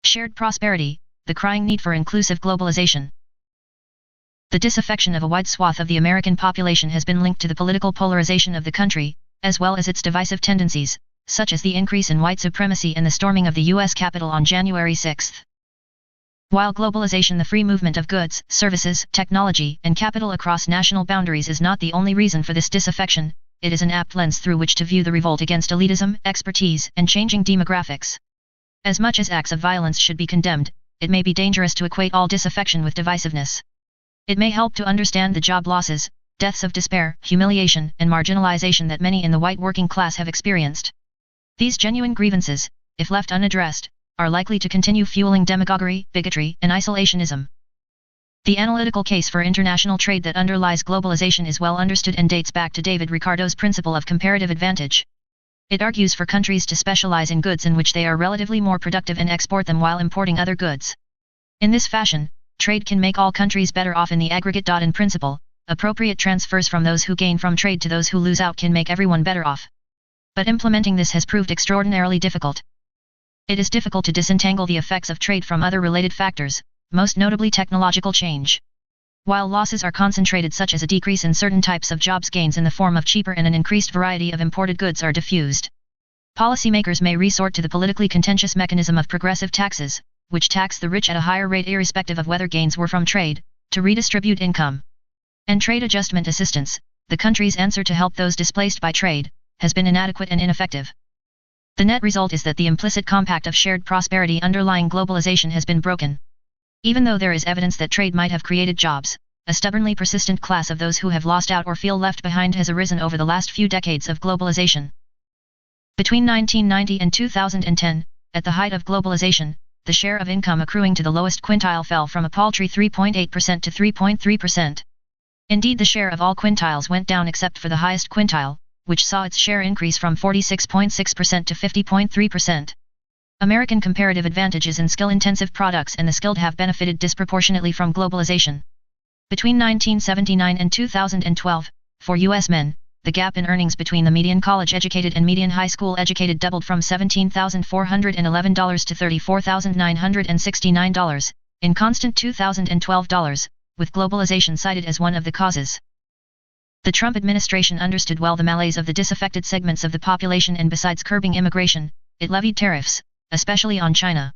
Shared prosperity, the crying need for inclusive globalization. The disaffection of a wide swath of the American population has been linked to the political polarization of the country, as well as its divisive tendencies, such as the increase in white supremacy and the storming of the U.S. Capitol on January 6. While globalization, the free movement of goods, services, technology, and capital across national boundaries is not the only reason for this disaffection, it is an apt lens through which to view the revolt against elitism, expertise, and changing demographics. As much as acts of violence should be condemned, it may be dangerous to equate all disaffection with divisiveness. It may help to understand the job losses, deaths of despair, humiliation, and marginalization that many in the white working class have experienced. These genuine grievances, if left unaddressed, are likely to continue fueling demagoguery, bigotry, and isolationism. The analytical case for international trade that underlies globalization is well understood and dates back to David Ricardo's principle of comparative advantage. It argues for countries to specialize in goods in which they are relatively more productive and export them while importing other goods. In this fashion, trade can make all countries better off in the aggregate. In principle, appropriate transfers from those who gain from trade to those who lose out can make everyone better off. But implementing this has proved extraordinarily difficult. It is difficult to disentangle the effects of trade from other related factors, most notably technological change. While losses are concentrated, such as a decrease in certain types of jobs, gains in the form of cheaper and an increased variety of imported goods are diffused. Policymakers may resort to the politically contentious mechanism of progressive taxes, which tax the rich at a higher rate irrespective of whether gains were from trade, to redistribute income. And trade adjustment assistance, the country's answer to help those displaced by trade, has been inadequate and ineffective. The net result is that the implicit compact of shared prosperity underlying globalization has been broken. Even though there is evidence that trade might have created jobs, a stubbornly persistent class of those who have lost out or feel left behind has arisen over the last few decades of globalization. Between 1990 and 2010, at the height of globalization, the share of income accruing to the lowest quintile fell from a paltry 3.8% to 3.3%. Indeed, the share of all quintiles went down except for the highest quintile, which saw its share increase from 46.6% to 50.3%. American comparative advantages in skill-intensive products and the skilled have benefited disproportionately from globalization. Between 1979 and 2012, for U.S. men, the gap in earnings between the median college-educated and median high school-educated doubled from $17,411 to $34,969, in constant 2012 dollars, with globalization cited as one of the causes. The Trump administration understood well the malaise of the disaffected segments of the population, and besides curbing immigration, it levied tariffs, especially on China.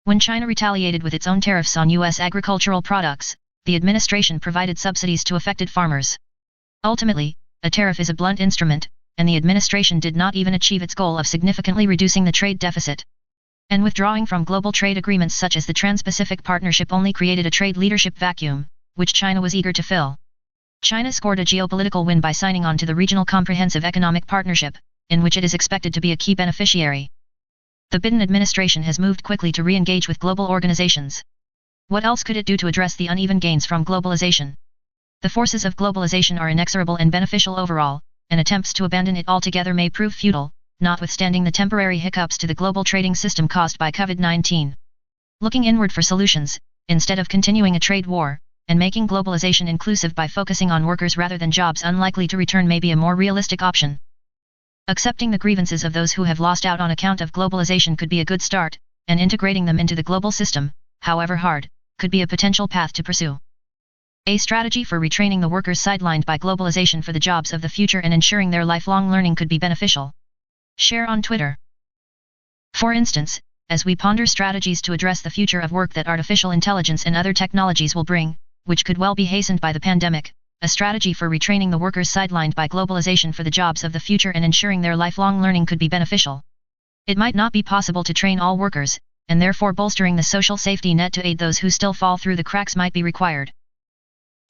When China retaliated with its own tariffs on U.S. agricultural products, the administration provided subsidies to affected farmers. Ultimately, a tariff is a blunt instrument, and the administration did not even achieve its goal of significantly reducing the trade deficit. And withdrawing from global trade agreements such as the Trans-Pacific Partnership only created a trade leadership vacuum, which China was eager to fill. China scored a geopolitical win by signing on to the Regional Comprehensive Economic Partnership, in which it is expected to be a key beneficiary. The Biden administration has moved quickly to re-engage with global organizations. What else could it do to address the uneven gains from globalization? The forces of globalization are inexorable and beneficial overall, and attempts to abandon it altogether may prove futile, notwithstanding the temporary hiccups to the global trading system caused by COVID-19. Looking inward for solutions, instead of continuing a trade war, and making globalization inclusive by focusing on workers rather than jobs unlikely to return may be a more realistic option. Accepting the grievances of those who have lost out on account of globalization could be a good start, and integrating them into the global system, however hard, could be a potential path to pursue. A strategy for retraining the workers sidelined by globalization for the jobs of the future and ensuring their lifelong learning could be beneficial. Share on Twitter. For instance, as we ponder strategies to address the future of work that artificial intelligence and other technologies will bring, which could well be hastened by the pandemic, a strategy for retraining the workers sidelined by globalization for the jobs of the future and ensuring their lifelong learning could be beneficial. It might not be possible to train all workers, and therefore bolstering the social safety net to aid those who still fall through the cracks might be required.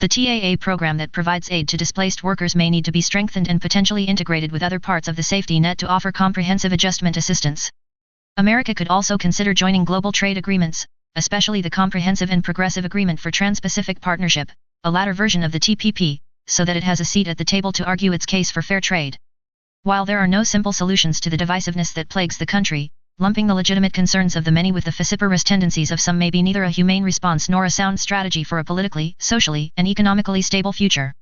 The TAA program that provides aid to displaced workers may need to be strengthened and potentially integrated with other parts of the safety net to offer comprehensive adjustment assistance. America could also consider joining global trade agreements, especially the Comprehensive and Progressive Agreement for Trans-Pacific Partnership, a latter version of the TPP, so that it has a seat at the table to argue its case for fair trade. While there are no simple solutions to the divisiveness that plagues the country, lumping the legitimate concerns of the many with the vociferous tendencies of some may be neither a humane response nor a sound strategy for a politically, socially, and economically stable future.